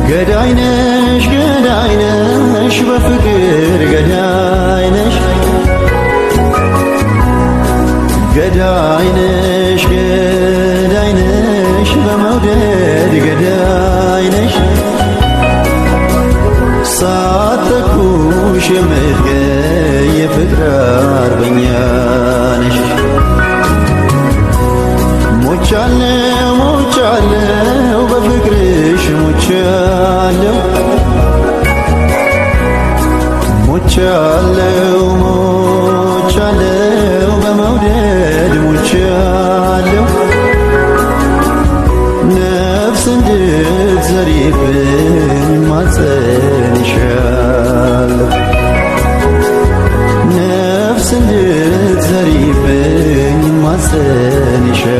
ገዳይነሽ ገዳይነሽ በፍቅር ገዳይነሽ ገዳይነሽ ገዳይነሽ በመውደድ ገዳይነሽ ሳትተኩሽ የምትገይ የፍቅር አርበኛ ነሽ። ሞቻለሁ ሞቻለሁ በፍቅርሽ ሞቻለሁ ሞቻለሁ ሞቻለሁ በመውደድ ሞቻለሁ ነፍስ እንድትዘሪብኝ ማጸንሻለሁ ነፍስ እንድትዘሪብኝ ማጸንሻለሁ